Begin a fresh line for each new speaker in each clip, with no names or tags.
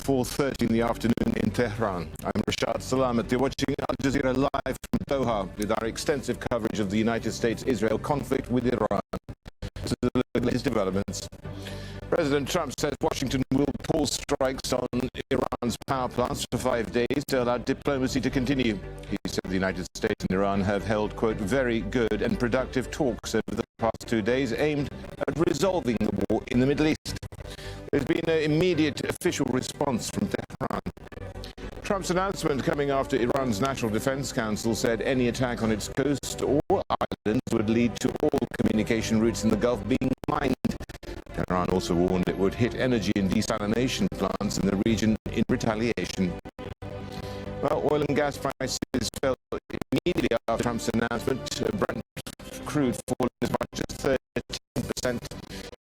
4:30 in the afternoon in Tehran. I'm Rashad Salamat. You're watching Al Jazeera live from Doha with our extensive coverage of the United States-Israel conflict with Iran. This is the latest developments. President Trump says Washington will pause strikes on Iran's power plants for 5 days to allow diplomacy to continue. He said the United States and Iran have held, quote, very good and productive talks over the past 2 days aimed at resolving the war in the Middle East. There's been an immediate official response from Tehran. Trump's announcement coming after Iran's National Defense Council said any attack on its coast or islands would lead to all communication routes in the Gulf being mined. Tehran also warned it would hit energy and desalination plants in the region in retaliation. Well, oil and gas prices fell immediately after Trump's announcement. Brent crude falling as much as 13%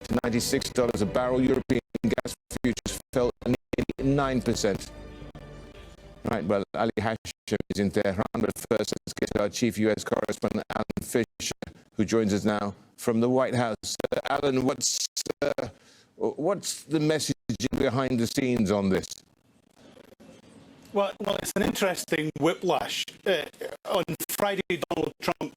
to $96 a barrel. European gas futures fell nearly 9%. Right, well, Ali Hashim is in Tehran, but first let's get to our chief U.S. correspondent, Alan Fisher, who joins us now from the White House. Alan, what's the message behind the scenes on this?
Well, it's an interesting whiplash. On Friday, Donald Trump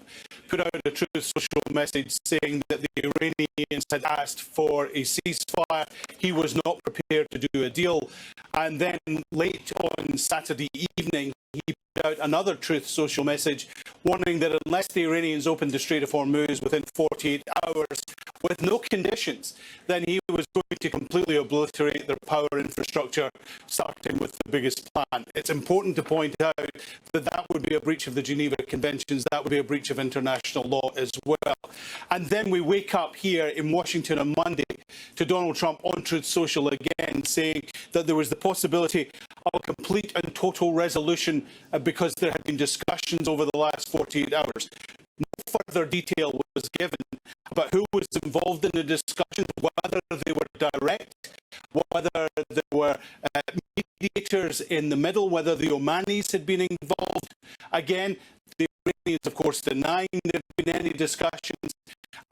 put out a Truth Social message saying that the Iranians had asked for a ceasefire. He was not prepared to do a deal. And then late on Saturday evening, he put out another Truth Social message warning that unless the Iranians opened the Strait of Hormuz within 48 hours with no conditions, then he was going to completely obliterate their power infrastructure, starting with the biggest plant. It's important to point out that that would be a breach of the Geneva Conventions, that would be a breach of international law as well. And then we wake up here in Washington on Monday to Donald Trump on Truth Social again saying that there was the possibility of a complete and total resolution because there had been discussions over the last 48 hours. No further detail was given about who was involved in the discussions, whether they were direct, whether there were mediators in the middle, whether the Omanis had been involved. Again, the Iranians, of course, denying there had been any discussions.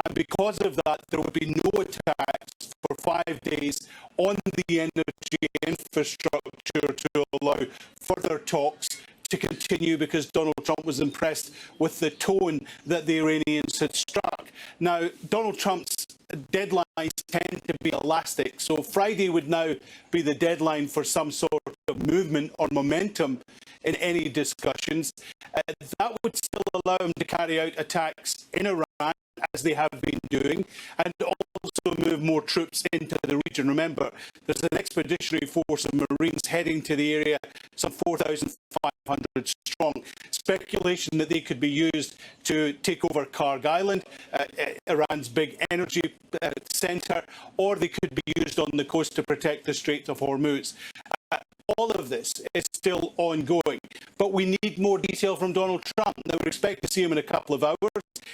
And because of that, there would be no attacks for 5 days on the energy infrastructure to allow further talks to continue, because Donald Trump was impressed with the tone that the Iranians had struck. Now, Donald Trump's deadlines tend to be elastic, so Friday would now be the deadline for some sort of movement or momentum in any discussions. That would still allow him to carry out attacks in Iran, as they have been doing, and also move more troops into the region. Remember, there's an expeditionary force of Marines heading to the area, some 4,500 strong. Speculation that they could be used to take over Karg Island, Iran's big energy centre, or they could be used on the coast to protect the Strait of Hormuz. All of this is still ongoing, but we need more detail from Donald Trump. Now, we expect to see him in a couple of hours.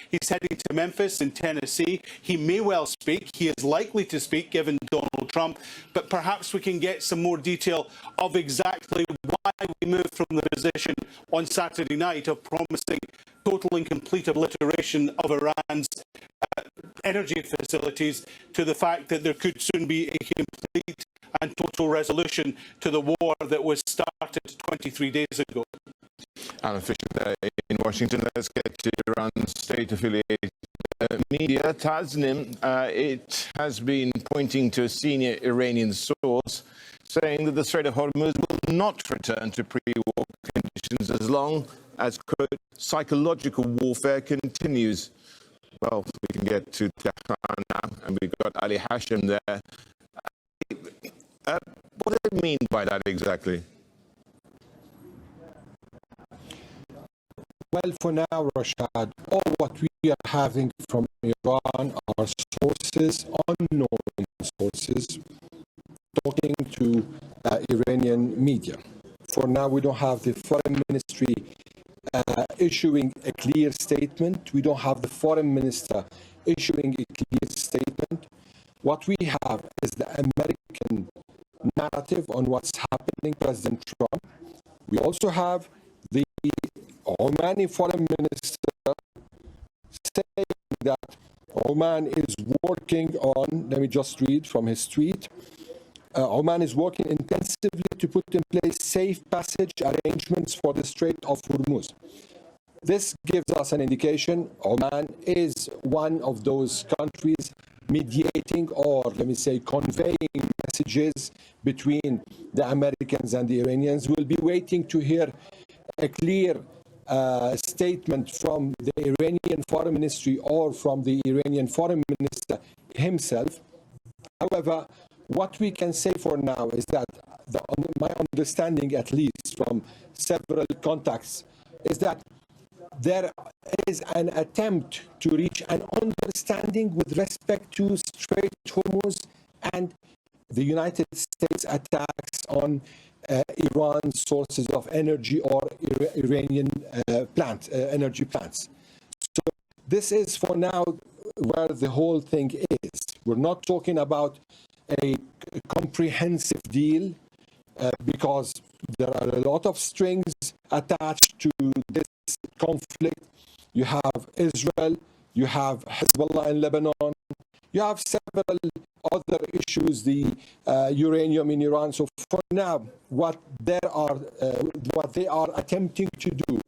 He's heading to Memphis in Tennessee. He may well speak. He is likely to speak, given Donald Trump, but perhaps we can get some more detail of exactly why we moved from the position on Saturday night of promising total and complete obliteration of Iran's energy facilities to the fact that there could soon be a complete and total resolution to the war that was started 23 days ago.
Alan Fisher in Washington. Let's get to Iran's state-affiliated media, Tasnim. It has been pointing to a senior Iranian source saying that the Strait of Hormuz will not return to pre-war conditions as long as, quote, psychological warfare continues. Well, we can get to Tehran now, and we've got Ali Hashim there. What do they mean by that exactly?
Well, for now, Rashad, all what we are having from Iran are sources, unknown sources, talking to Iranian media. For now, we don't have the foreign ministry issuing a clear statement. We don't have the foreign minister issuing a clear statement. What we have is the American narrative on what's happening, President Trump. We also have the Omani foreign minister saying that Oman is working on, let me just read from his tweet, Oman is working intensively to put in place safe passage arrangements for the Strait of Hormuz. This gives us an indication Oman is one of those countries mediating, or let me say conveying messages between the Americans and the Iranians. We'll be waiting to hear a clear statement from the Iranian Foreign Ministry or from the Iranian Foreign Minister himself. However, what we can say for now is that my understanding, at least from several contacts, is that there is an attempt to reach an understanding with respect to Strait Hormuz and the United States attacks on Iran's sources of energy or Iranian energy plants. So this is for now where the whole thing is. We're not talking about a comprehensive deal because there are a lot of strings attached to this conflict. You have Israel, you have Hezbollah in Lebanon, you have several other issues, the uranium in Iran. So for now, what they are attempting to do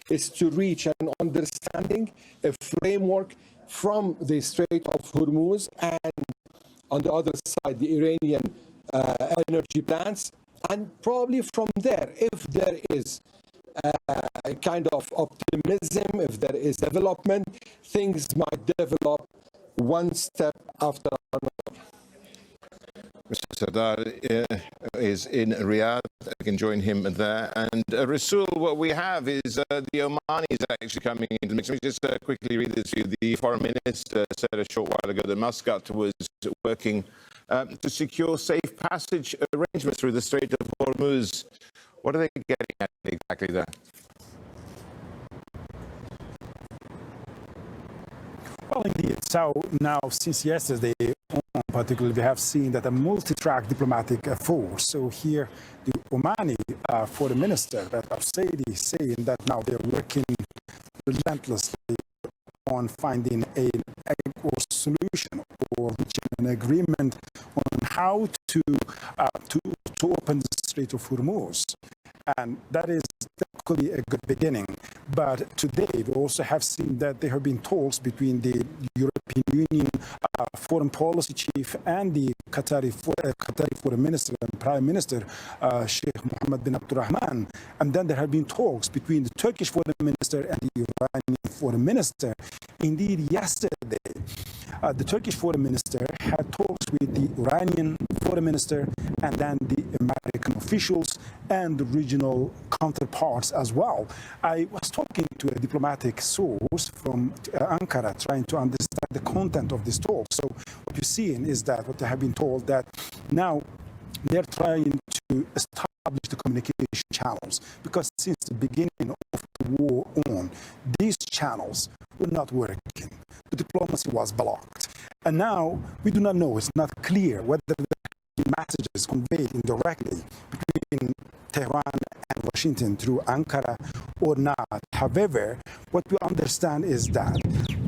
is to reach an understanding, a framework from the Strait of Hormuz and on the other side, the Iranian energy plants. And probably from there, if there is a kind of optimism, if there is development, things might develop one step after another.
Mr. Sardar is in Riyadh. I can join him there. And Rasul, what we have is the Omanis actually coming into the mix. Let me just quickly read this to you. The foreign minister said a short while ago that Muscat was working to secure safe passage arrangements through the Strait of Hormuz. What are they getting at exactly there?
Well, indeed. So now, since yesterday, particularly, we have seen that a multi-track diplomatic force. So here, the Omani foreign minister, Al-Saidi, is saying that now they're working relentlessly on finding a solution or reaching an agreement on how to open the Strait of Hormuz. And that could be a good beginning. But today, we also have seen that there have been talks between the European Union foreign policy chief and the Qatari foreign minister and prime minister, Sheikh Mohammed bin Abdulrahman. And then there have been talks between the Turkish foreign minister and the Iranian foreign minister. Indeed, yesterday, the Turkish foreign minister had talks with the Iranian foreign minister and then the American officials and the regional counterparts as well. I was talking to a diplomatic source from Ankara trying to understand the content of this talk. So what you're seeing is that what they have been told that now they're trying to establish the communication channels, because since the beginning of the war on, these channels were not working. The diplomacy was blocked. And now we do not know, it's not clear whether the messages conveyed indirectly between Tehran and Washington through Ankara or not. However, what we understand is that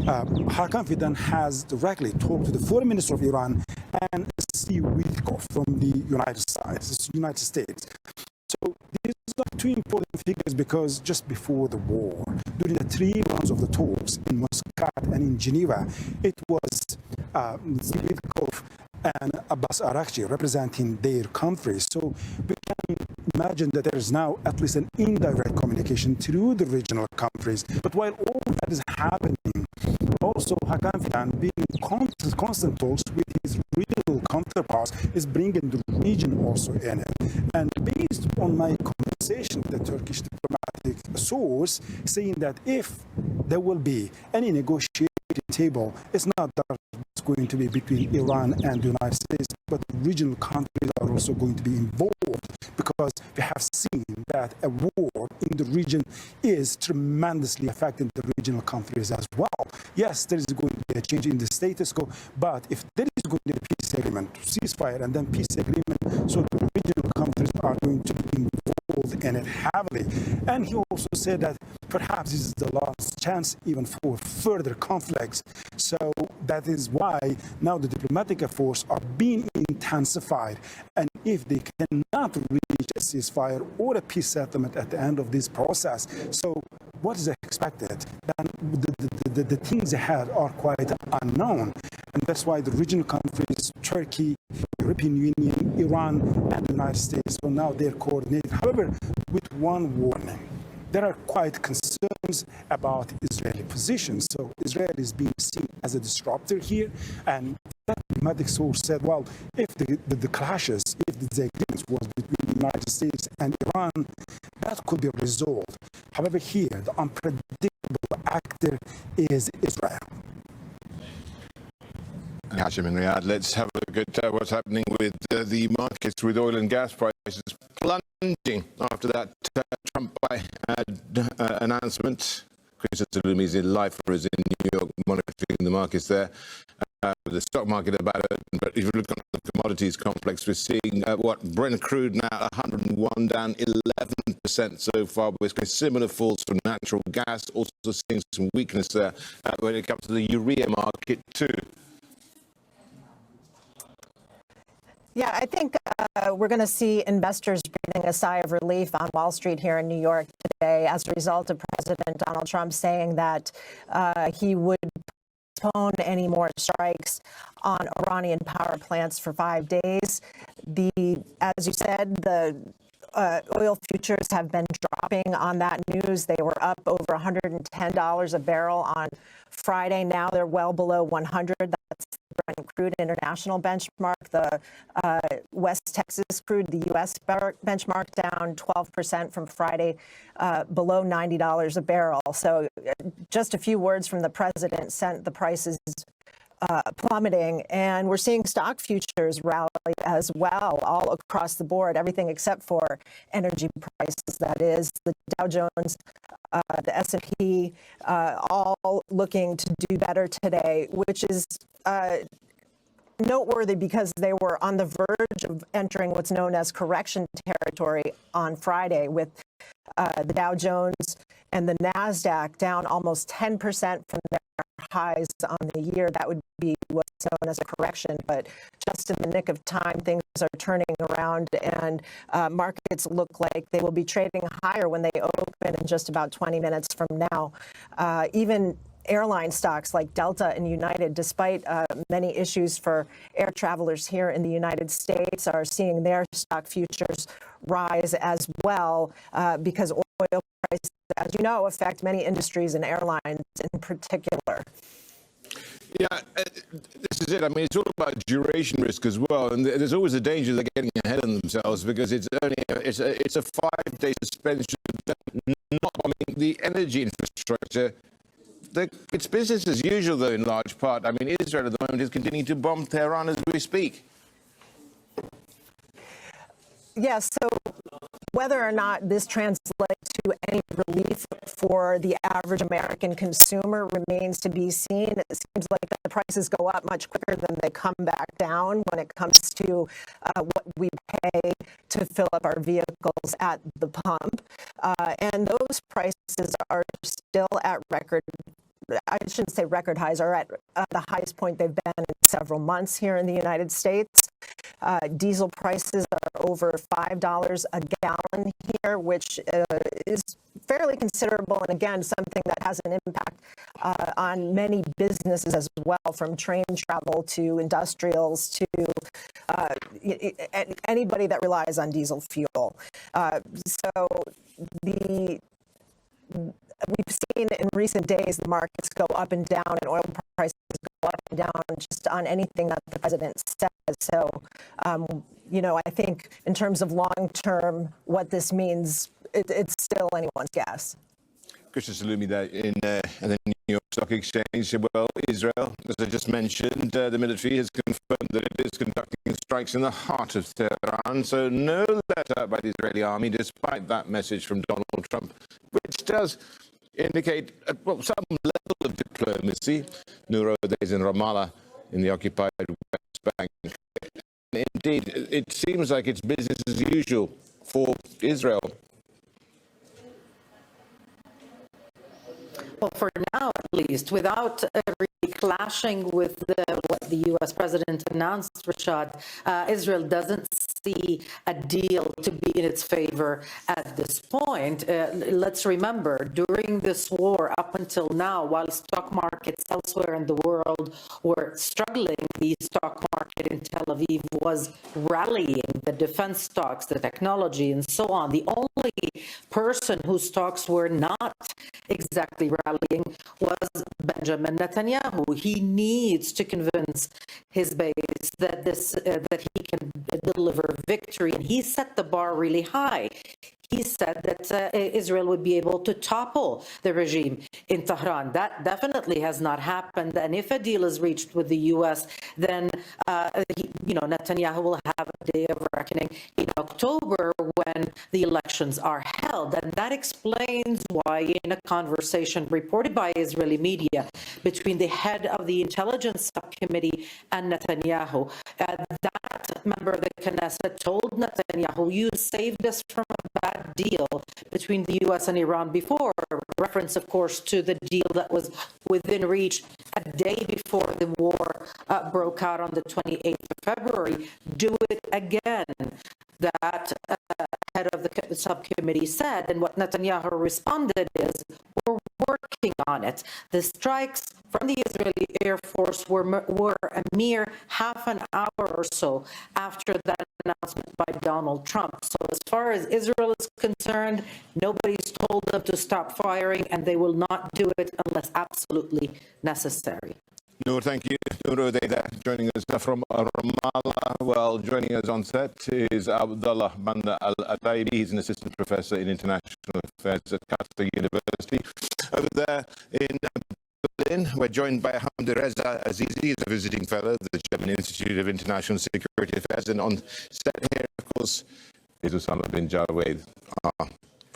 Hakan Fidan has directly talked to the foreign minister of Iran and Steve Witkoff from the United States. So these are two important figures because just before the war, during the 3 rounds of the talks in Muscat and in Geneva, it was Steve Witkoff and Abbas Araghchi representing their countries. So we can imagine that there is now at least an indirect communication through the regional countries. But while all that is happening, also Hakan Fidan being in constant talks with his regional counterparts is bringing the region also in it. And based on my conversation with the Turkish diplomatic source, saying that if there will be any negotiating table, it's not that it's going to be between Iran and the United States, but the regional countries are also going to be involved, because we have seen that a war in the region is tremendously affecting the regional countries as well. Yes, there is going to be a change in the status quo, but if there is going to be a peace agreement, ceasefire and then peace agreement, so the regional countries are going to be involved in it heavily. And he also said that perhaps this is the last chance even for further conflicts. So that is why now the diplomatic efforts are being intensified. And if they cannot reach a ceasefire or a peace settlement at the end of this process, so what is expected? Then the things ahead are quite unknown. And that's why the regional countries, Turkey, European Union, Iran, and the United States, well, now they're coordinated. However, with one warning. There are quite concerns about Israeli positions. So Israel is being seen as a disruptor here. And that diplomatic source said, well, if the clashes, if the disagreements was between the United States and Iran, that could be resolved. However, here, the unpredictable actor is Israel.
Hashim in Riyadh, let's have a look at what's happening with the markets, with oil and gas prices plunging after that Trump announcement. Chris Salumi is in live for us in New York, monitoring the markets there. The stock market about it, but if you look at the commodities complex, we're seeing Brent crude now 101, down 11% so far. We're seeing similar falls for natural gas, also seeing some weakness there when it comes to the urea market too.
Yeah, I think we're going to see investors breathing a sigh of relief on Wall Street here in New York today as a result of President Donald Trump saying that he would postpone any more strikes on Iranian power plants for 5 days. As you said, the oil futures have been dropping on that news. They were up over $110 a barrel on Friday. Now they're well below 100. That's the Brent crude international benchmark. The West Texas crude, the U.S. benchmark, down 12% from Friday, below $90 a barrel. So just a few words from the president sent the prices plummeting, and we're seeing stock futures rally as well, all across the board, everything except for energy prices. That is, the Dow Jones, the S&P, all looking to do better today, which is noteworthy because they were on the verge of entering what's known as correction territory on Friday, with the Dow Jones and the NASDAQ down almost 10% from their highs on the year. That would be what's known as a correction, but just in the nick of time, things are turning around, and markets look like they will be trading higher when they open in just about 20 minutes from now. Even airline stocks like Delta and United, despite many issues for air travelers here in the United States, are seeing their stock futures rise as well because oil prices, as you know, affect many industries and airlines in particular.
Yeah, this is it. I mean, it's all about duration risk as well, and there's always a danger they're getting ahead of themselves because it's a 5-day suspension. Not bombing the energy infrastructure. It's business as usual, though, in large part. I mean, Israel at the moment is continuing to bomb Tehran as we speak.
Yes, so whether or not this translates to any relief for the average American consumer remains to be seen. It seems like the prices go up much quicker than they come back down when it comes to what we pay to fill up our vehicles at the pump. And those prices are still at I shouldn't say record highs, are at the highest point they've been in several months here in the United States. Diesel prices are over $5 a gallon here, which is fairly considerable, and again, something that has an impact on many businesses as well, from train travel to industrials to anybody that relies on diesel fuel. So we've seen in recent days the markets go up and down, and oil prices go up and down just on anything that the president says. So, I think in terms of long-term, what this means, it's still anyone's guess.
Christian Salumi there in the New York Stock Exchange. Well, Israel, as I just mentioned, the military has confirmed that it is conducting strikes in the heart of Tehran. So no let up by the Israeli army, despite that message from Donald Trump, which does indicate some level of diplomacy. Nuro days in Ramallah in the occupied West Bank. Indeed, it seems like it's business as usual for Israel.
Well, for now, at least, without really clashing with what the U.S. president announced, Rashad, Israel doesn't see a deal to be in its favor at this point. Let's remember, during this war, up until now, while stock markets elsewhere in the world were struggling, the stock market in Tel Aviv was rallying, the defense stocks, the technology, and so on. The only person whose stocks were not exactly rallying was Benjamin Netanyahu. He needs to convince his base that that he can deliver victory, and he set the bar really high. He said that Israel would be able to topple the regime in Tehran. That definitely has not happened. And if a deal is reached with the U.S., then Netanyahu will have a day of reckoning in October when the elections are held. And that explains why, in a conversation reported by Israeli media between the head of the intelligence subcommittee and Netanyahu, that member of the Knesset told Netanyahu, "You saved us from a bad deal between the U.S. and Iran before," reference, of course, to the deal that was within reach a day before the war broke out on the 28th of February. Do it again. That head of the subcommittee said, and what Netanyahu responded is, "We're working on it." The strikes from the Israeli Air Force were a mere half an hour or so after that announcement by Donald Trump. So as far as Israel is concerned, nobody's told them to stop firing, and they will not do it unless absolutely necessary.
Noor, thank you. Noor Odeda joining us from Ramallah. Well, joining us on set is Abdullah Banda Al-Ataibi. He's an assistant professor in international affairs at Qatar University. Over there in Berlin, we're joined by Hamdureza Azizi, he's a visiting fellow at the German Institute of International Security Affairs. And on set here, of course, is Osama bin Jawed.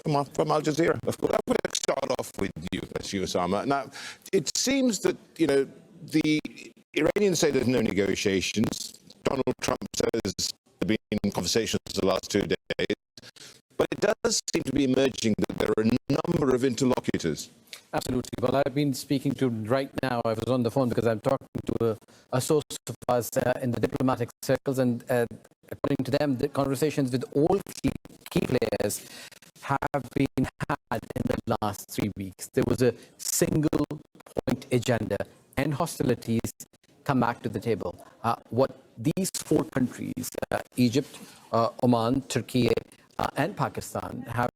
From Al Jazeera, of course. I'm going to start off with you, Osama. Now, it seems that, the Iranians say there's no negotiations. Donald Trump says there have been conversations the last 2 days. But it does seem to be emerging that there are a number of interlocutors.
Absolutely. Well, I've been speaking to right now. I was on the phone because I'm talking to a source of ours in the diplomatic circles, and according to them, the conversations with all key players have been had in the last 3 weeks. There was a single point agenda, and hostilities come back to the table. What these 4 countries, Egypt, Oman, Turkey, and Pakistan, have